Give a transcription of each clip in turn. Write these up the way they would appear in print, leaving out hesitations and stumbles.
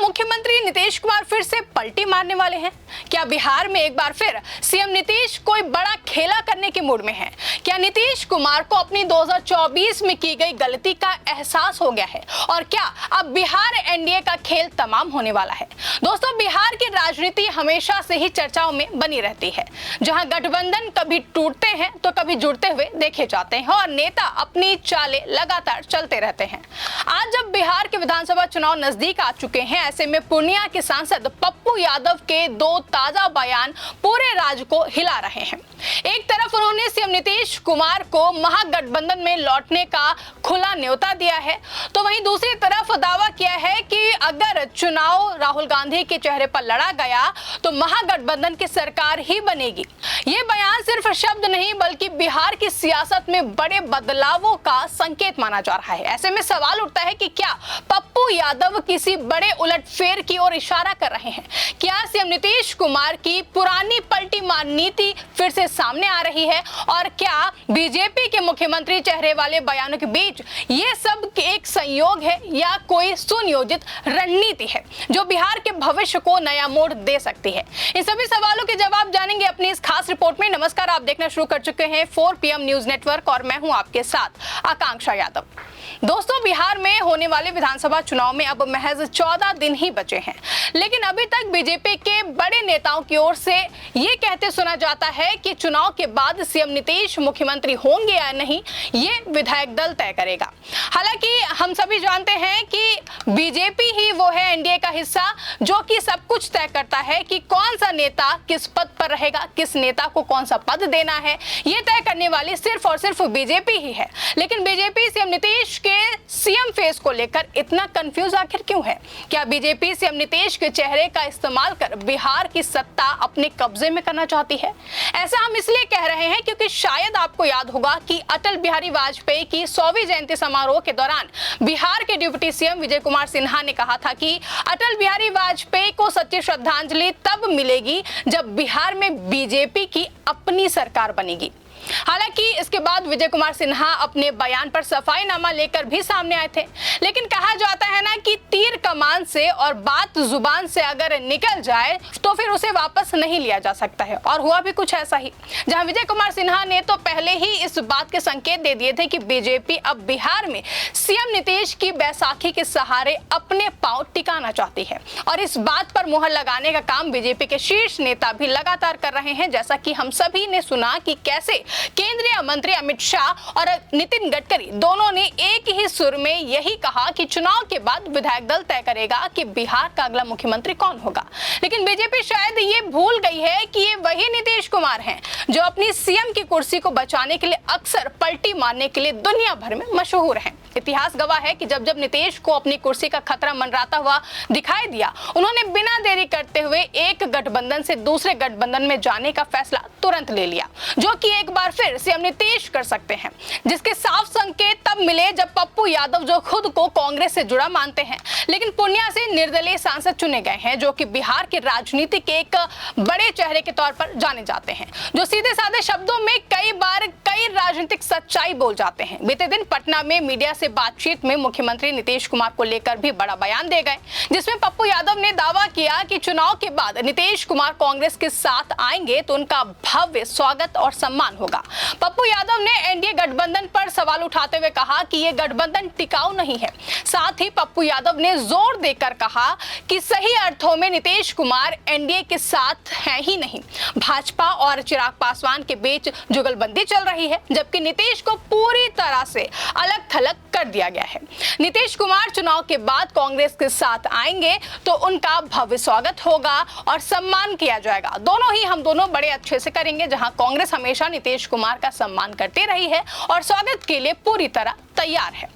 मुख्यमंत्री नीतीश कुमार फिर से पलटी मारने वाले हैं? क्या बिहार में एक बार फिर सीएम नीतीश कोई बड़ा खेला करने के मूड में हैं? क्या नीतीश कुमार को अपनी 2024 में की गई गलती का एहसास हो गया है और क्या अब बिहार एनडीए का खेल तमाम होने वाला है? दोस्तों, बिहार की राजनीति हमेशा से ही चर्चाओं में बनी रहती है, जहां गठबंधन कभी टूटते हैं तो कभी जुड़ते हुए देखे जाते हैं और नेता अपनी चालें लगातार चलते रहते हैं। आज जब बिहार के विधानसभा चुनाव नजदीक आ चुके हैं, ऐसे में पूर्णिया के सांसद पप्पू यादव के दो ताजा बयान पूरे राज्य को हिला रहे हैं। एक तरफ उन्होंने सीएम नीतीश कुमार को महागठबंधन में लौटने का खुला न्योता दिया है, तो वहीं दूसरी तरफ दावा किया है कि अगर चुनाव राहुल गांधी के चेहरे पर लड़ा गया तो महागठबंधन की सरकार ही बनेगी। ये बयान सिर्फ शब्द नहीं बल्कि बिहार की सियासत में बड़े बदलावों का संकेत माना जा रहा है। ऐसे में सवाल उठता है कि क्या पप्पू यादव किसी बड़े उलटफेर की ओर इशारा कर रहे हैं? क्या सीएम नीतीश कुमार की पुरानी पलटी मार नीति फिर से सामने आ रही है? और क्या बीजेपी के मुख्यमंत्री चेहरे वाले बयानों के बीच ये सब एक संयोग है या कोई सुनियोजित रणनीति है जो बिहार के भविष्य को नया मोड़ दे सकती है? इन सभी सवालों के जवाब जानेंगे अपनी इस खास रिपोर्ट में। नमस्कार, आप देखना शुरू कर चुके हैं 4 PM न्यूज नेटवर्क और मैं हूं आपके साथ आकांक्षा यादव। दोस्तों, बिहार में होने वाले विधानसभा चुनाव में अब महज 14 दिन ही बचे हैं, लेकिन अभी तक बीजेपी के बड़े नेताओं की ओर से ये कहते सुना जाता है कि चुनाव के बाद सीएम नीतीश मुख्यमंत्री होंगे या नहीं, ये विधायक दल तय करेगा। हालांकि हम सभी जानते हैं कि बीजेपी ही वो है एनडीए का हिस्सा जो कि सब कुछ तय करता है कि कौन सा नेता किस पद पर रहेगा, किस नेता को कौन सा पद देना है, ये तय करने वाली सिर्फ और सिर्फ बीजेपी ही है। लेकिन बीजेपी सीएम नीतीश के सीएम फेस को लेकर इतना कंफ्यूज आखिर क्यों है? क्या बीजेपी सीएम नीतीश के चेहरे का इस्तेमाल कर बिहार की सत्ता अपने कब्जे में करना चाहती है? ऐसा हम इसलिए कह रहे हैं क्योंकि शायद आपको याद होगा कि अटल बिहारी वाजपेयी की 100वीं जयंती समारोह के दौरान बिहार के डिप्टी सीएम विजय कुमार सिन्हा ने कहा था कि अटल बिहारी वाजपेयी को सच्ची श्रद्धांजलि तब मिलेगी जब बिहार में बीजेपी की अपनी सरकार बनेगी। हालांकि इसके बाद विजय कुमार सिन्हा अपने बयान पर सफाईनामा लेकर भी सामने आए थे, लेकिन कहा जाता है ना कि तीर कमान से और बात जुबान से अगर निकल जाए तो फिर उसे वापस नहीं लिया जा सकता है। और हुआ भी कुछ ऐसा ही, जहां विजय कुमार सिन्हा ने तो पहले ही इस बात के संकेत दे दिए थे कि बीजेपी अब बिहार में सीएम नीतीश की बैसाखी के सहारे अपने पांव टिकाना चाहती है और इस बात पर मुहर लगाने का काम बीजेपी के शीर्ष नेता भी लगातार कर रहे हैं। जैसा कि हम सभी ने सुना कि कैसे केंद्रीय मंत्री अमित शाह और नितिन गडकरी दोनों ने एक ही सुर में यही कहा कि चुनाव के बाद विधायक दल तय करेगा कि बिहार का अगला मुख्यमंत्री कौन होगा। लेकिन बीजेपी शायद ये भूल गई है कि ये वही नीतीश कुमार हैं जो अपनी सीएम की कुर्सी को बचाने के लिए अक्सर पलटी मारने के लिए दुनिया भर में मशहूर हैं। इतिहास गवाह है कि जब नीतीश को अपनी कुर्सी का खतरा मंडराता हुआ दिखाई दिया, उन्होंने बिना देरी करते हुए एक गठबंधन से दूसरे गठबंधन में जाने का फैसला तुरंत ले लिया, जो कि एक बार फिर सीएम नीतीश कर सकते हैं, जिसके साफ संकेत तब मिले जब पप्पू यादव, जो खुद को कांग्रेस से जुड़ा मानते हैं लेकिन पूर्णिया से निर्दलीय सांसद चुने गए हैं, जो कि बिहार की राजनीति के एक बड़े चेहरे के तौर पर जाने जाते हैं, जो सीधे साधे शब्दों में कई बार कई राजनीतिक सच्चाई बोल जाते हैं। बीते दिन पटना में मीडिया से बातचीत में मुख्यमंत्री नीतीश कुमार को लेकर भी बड़ा बयान दे गए, जिसमें पप्पू यादव ने दावा किया कि चुनाव के बाद नीतीश कुमार कांग्रेस के साथ आएंगे तो उनका भव्य स्वागत और सम्मान होगा। पप्पू यादव ने एनडीए गठबंधन पर सवाल उठाते हुए कहा कि यह गठबंधन टिकाऊ नहीं है। साथ ही पप्पू यादव ने जोर देकर कहा कि सही अर्थों में नीतीश कुमार एनडीए के साथ हैं ही नहीं, भाजपा और चिराग पासवान के बीच जुगलबंदी चल रही है, जबकि नीतीश को पूरी तरह से अलग थलग कर दिया गया है। नीतीश कुमार चुनाव के बाद कांग्रेस के साथ आएंगे तो उनका भव्य स्वागत होगा और सम्मान किया जाएगा। दोनों ही हम दोनों बड़े अच्छे से करेंगे, जहां कांग्रेस हमेशा नीतीश कुमार का सम्मान करती रही है और स्वागत के लिए पूरी तरह तैयार है।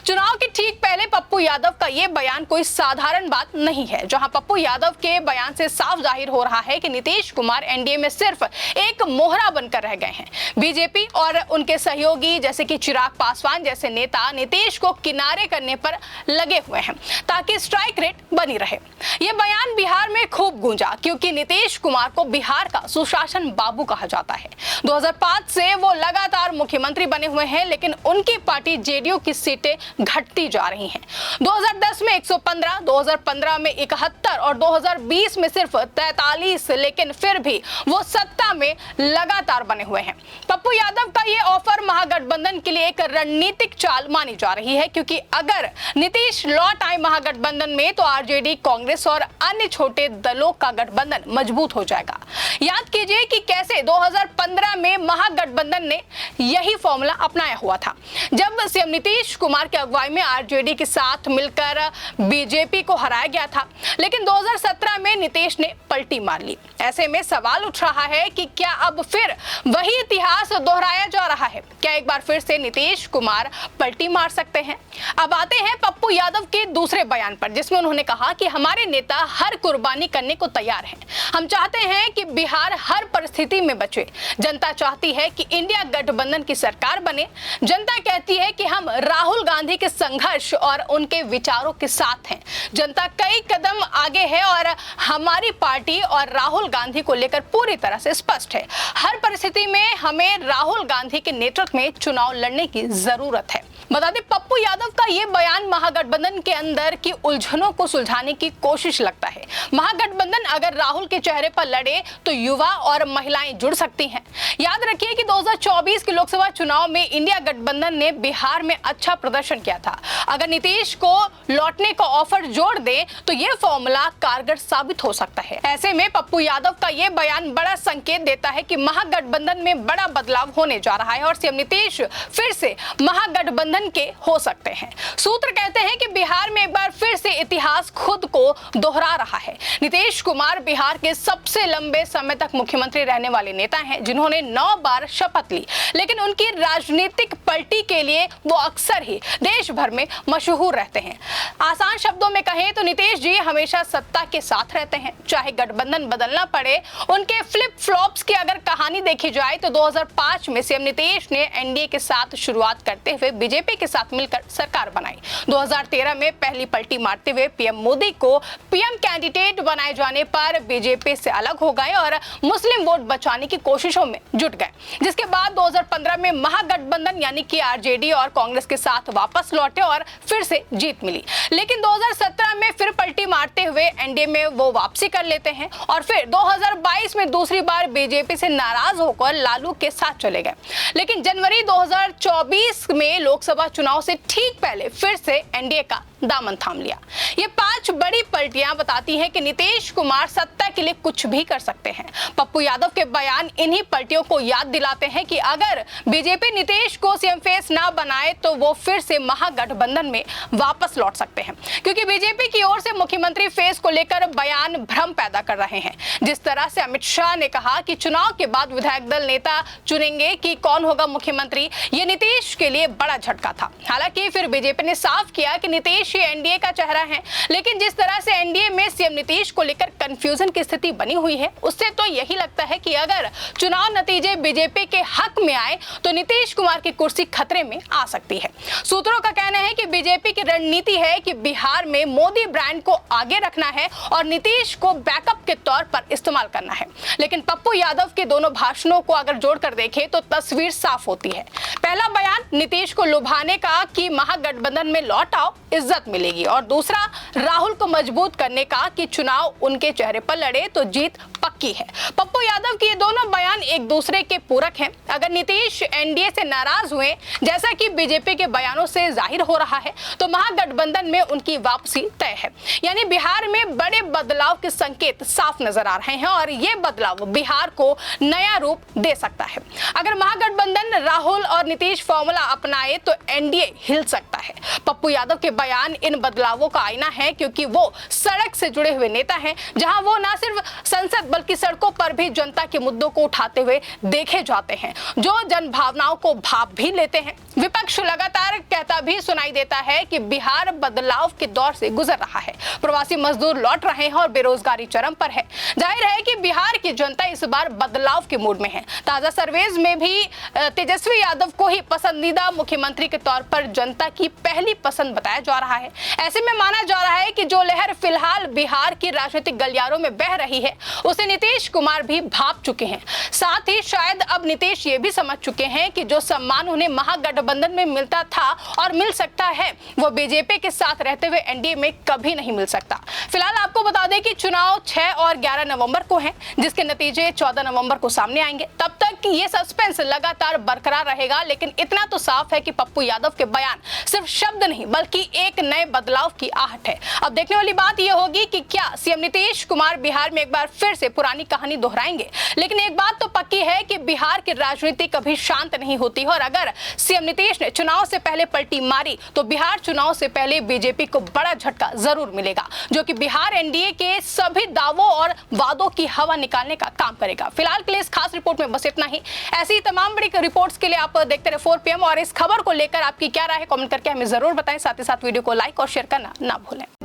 चुनाव के ठीक पहले पप्पू यादव का यह बयान कोई साधारण बात नहीं है, जहां पप्पू यादव के बयान से साफ जाहिर हो रहा है कि नीतीश कुमार एनडीए में सिर्फ एक मोहरा बनकर रह गए हैं। बीजेपी और उनके सहयोगी जैसे कि चिराग पासवान जैसे नेता नीतीश को किनारे करने पर लगे हुए हैं ताकि स्ट्राइक रेट बनी रहे। यह बयान बिहार में खूब गूंजा क्योंकि नीतीश कुमार को बिहार का सुशासन बाबू कहा जाता है। 2005 से वो लगातार मुख्यमंत्री बने हुए हैं, लेकिन उनकी पार्टी जेडीयू की सीट सीटें घटती जा रही हैं। 2010 में 115, 2015 में 71 और 2020 में सिर्फ 43, लेकिन फिर भी वो सत्ता में लगातार बने हुए हैं। पप्पू यादव का ये ऑफर महागठबंधन के लिए एक रणनीतिक चाल मानी जा रही है, क्योंकि अगर नीतीश लौट आए महागठबंधन में तो आरजेडी, कांग्रेस और अन्य छोटे दलों का गठबंधन मजबूत हो जाएगा। याद कीजिए कि कैसे 2015 में महागठबंधन ने यही फॉर्मूला अपनाया हुआ था, जब सीएम नीतीश कुमार की अगुवाई में आरजेडी के साथ मिलकर बीजेपी को हराया गया था। लेकिन 2017 में नीतीश ने पलटी मार ली। ऐसे में सवाल उठ रहा है कि क्या अब फिर वही इतिहास दोहराया जा रहा है? क्या एक बार फिर से नीतीश कुमार पलटी मार सकते हैं? अब आते हैं पप्पू यादव के दूसरे बयान पर, जिसमें उन्होंने कहा कि हमारे नेता हर कुर्बानी करने को तैयार हैं। हम चाहते हैं कि बिहार हर परिस्थिति में बचे। जनता चाहती है कि इंडिया गठबंधन की सरकार बने। जनता कहती है कि हम राहुल गांधी के संघर्ष और उनके विचारों के साथ हैं। जनता कई कदम आगे है और हमारी पार्टी और राहुल गांधी को लेकर पूरी तरह से स्पष्ट है। हर परिस्थिति में हमें राहुल गांधी के नेतृत्व में चुनाव लड़ने की जरूरत है। बता दें, पप्पू यादव का ये बयान महागठबंधन के अंदर की उलझनों को सुलझाने की कोशिश लगता है। महागठबंधन अगर राहुल के चेहरे पर लड़े तो युवा और महिलाएं जुड़ सकती हैं। याद रखिए कि 2024 के लोकसभा चुनाव में इंडिया गठबंधन ने बिहार में अच्छा प्रदर्शन किया था। अगर नीतीश को लौटने का ऑफर जोड़ दे तो ये फॉर्मूला कारगर साबित हो सकता है। ऐसे में पप्पू यादव का ये बयान बड़ा संकेत देता है कि महागठबंधन में बड़ा बदलाव होने जा रहा है और सीएम नीतीश फिर से महागठबंधन के हो सकते हैं। सूत्र कहते हैं कि बिहार में एक बार फिर से इतिहास खुद को दोहरा रहा है। नीतीश कुमार बिहार के सबसे लंबे समय तक मुख्यमंत्री रहने वाले नेता हैं, जिन्होंने 9 बार शपथ ली, लेकिन उनकी राजनीतिक पलटी के लिए वो अक्सर ही देश भर में मशहूर रहते हैं। आसान शब्दों में कहें तो नीतीश जी हमेशा सत्ता के साथ रहते हैं, चाहे गठबंधन बदलना पड़े। उनके फ्लिप फ्लॉप्स की अगर कहानी देखी जाए तो 2005 में सीएम नीतीश ने एनडीए के साथ शुरुआत करते हुए बीजेपी के साथ मिलकर सरकार बनाई। 2013 में पहली पलटी मारते हुए पीएम मोदी को पीएम कैंडिडेट बनाए जाने पर बीजेपी से अलग हो गए और मुस्लिम वोट बचाने की कोशिशों में जुट गए, जिसके बाद 2015 में महागठबंधन यानी कि आरजेडी और कांग्रेस के साथ वापस लौटे और फिर से जीत मिली। लेकिन 2017 में फिर पलटी मारते हुए एनडीए में वो वापसी कर लेते हैं और फिर 2022 में दूसरी बार बीजेपी से नाराज होकर लालू के साथ चले गए। लेकिन जनवरी 2024 में लोकसभा चुनाव से ठीक पहले फिर से एनडीए का दामन थाम लिया। ये 5 बड़ी पलटियां बताती हैं कि नीतीश कुमार सत्ता के लिए कुछ भी कर सकते हैं। पप्पू यादव के बयान इन्हीं पलटियों को याद दिलाते हैं कि अगर बीजेपी नीतीश को सीएम फेस ना बनाए तो वो फिर से महागठबंधन में वापस लौट सकते हैं, क्योंकि बीजेपी की ओर से मुख्यमंत्री फेस को लेकर बयान भ्रम पैदा कर रहे हैं। जिस तरह से अमित शाह ने कहा कि चुनाव के बाद विधायक दल नेता चुनेंगे कि कौन होगा मुख्यमंत्री, ये नीतीश के लिए बड़ा झटका था। हालांकि फिर बीजेपी ने साफ किया कि नीतीश एनडीए का चेहरा है, लेकिन जिस तरह से एनडीए में सीएम नीतीश को लेकर कंफ्यूजन की स्थिति बनी हुई है, उससे तो यही लगता है कि अगर चुनाव नतीजे बीजेपी के हक में आए तो नीतीश कुमार की कुर्सी खतरे में आ सकती है। सूत्रों का कहना है कि बीजेपी की रणनीति है कि बिहार में मोदी ब्रांड को आगे रखना है और नीतीश को बैकअप के तौर पर इस्तेमाल करना है। लेकिन पप्पू यादव के दोनों भाषणों को अगर जोड़कर देखें तो तस्वीर साफ होती है। पहला बयान नीतीश को लुभाने का कि महागठबंधन में लौट आओ, इज्जत मिलेगी, और दूसरा राहुल को मजबूत करने का कि चुनाव उनके चेहरे पर लड़े तो जीत पक्की है। पप्पू यादव के ये दोनों बयान एक दूसरे के पूरक हैं। अगर नीतीश एनडीए से नाराज हुए, जैसा कि बीजेपी के बयानों से जाहिर हो रहा है, तो महागठबंधन में उनकी वापसी तय है। यानी बिहार में बड़े बदलाव के संकेत साफ नजर आ रहे हैं और ये बदलाव बिहार को नया रूप दे सकता है। अगर महागठबंधन राहुल और नीतीश फॉर्मूला अपनाए तो एनडीए हिल सकता है। पप्पू यादव के बयान इन बदलावों का आईना है, क्योंकि वो सड़क से जुड़े हुए नेता हैं, जहां वो न सिर्फ संसद बल्कि सड़कों पर भी जनता के मुद्दों को उठाते हुए देखे जाते हैं, जो जन भावनाओं को भाप भी लेते हैं। विपक्ष लगातार कहता भी सुनाई देता है कि बिहार बदलाव के दौर से गुजर रहा है, प्रवासी मजदूर लौट रहे हैं और बेरोजगारी चरम पर है। जाहिर है कि बिहार की जनता इस बार बदलाव के मूड में है। ताजा सर्वेज में भी तेजस्वी यादव को ही पसंदीदा मुख्यमंत्री के तौर पर जनता की पहली पसंद बताया जा रहा है। ऐसे में माना जा रहा है कि जो लहर फिलहाल बिहार की राजनीतिक गलियारों में बह रही है उसे नीतीश कुमार भी भांप चुके हैं। साथ ही शायद अब नीतीश ये भी समझ चुके हैं कि जो सम्मान उन्हें महागठबंधन में मिलता था और मिल सकता है वो बीजेपी के साथ रहते हुए एनडीए में कभी नहीं मिल सकता। फिलहाल आपको बता दें कि चुनाव 6 और 11 नवंबर को हैं, जिसके नतीजे 14 नवंबर को सामने आएंगे। तब तक ये सस्पेंस लगातार बरकरार रहेगा, लेकिन इतना तो साफ है कि पप्पू यादव के बयान सिर्फ शब्द नहीं बल्कि एक नए बदलाव की आहट है। अब देखने वाली बात यह होगी कि क्या सीएम नीतीश कुमार बिहार में एक बार फिर से पुरानी कहानी दोहराएंगे। लेकिन एक बात तो पक्की है कि बिहार की राजनीति कभी शांत नहीं होती और अगर सीएम नीतीश ने चुनाव से पहले पलटी मारी तो बिहार चुनाव से पहले बीजेपी को बड़ा झटका जरूर मिलेगा, जो कि बिहार एनडीए के सभी दावों और वादों की हवा निकालने का काम करेगा। फिलहाल के लिए इस खास रिपोर्ट में बस इतना ही। ऐसी तमाम बड़ी रिपोर्ट्स के लिए आप देखते रहे 4 PM और इस खबर को लेकर आपकी क्या राय है कमेंट करके हमें जरूर बताएं। साथ ही साथ वीडियो को लाइक और शेयर करना ना भूलें।